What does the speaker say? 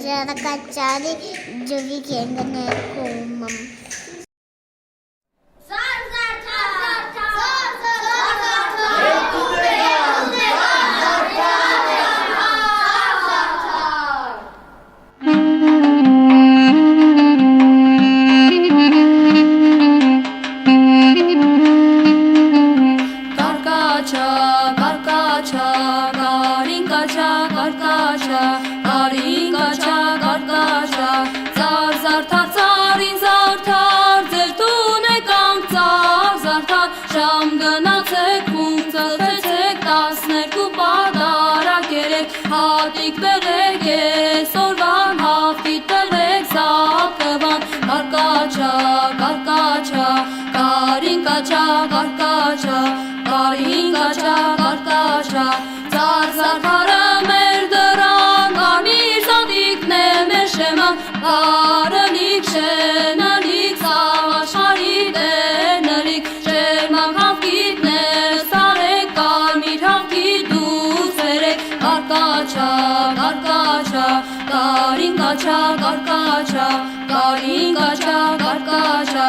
Ժառանգացարի ջրի կենտրոնում։ Հատիկ բեղեք ես օրվան հավտի տվեք զատկվան Կարկաչա, կարկաչա, կարին կաչա, կարկաչա Կարին կաչա, կարկաչա Ձար հարը մեր դրան Կարմիր զատիկն է մեր շեման Կարըլիք շենալիք Սաղաշխարի տերնլիք Շերման հավկիտն է սարեք Կարմիր հավկիտ դուք վերեք Կարկաչա, կարկաչա, կարին կաչա, կարկաչա, կարին կաչա, կարկաչա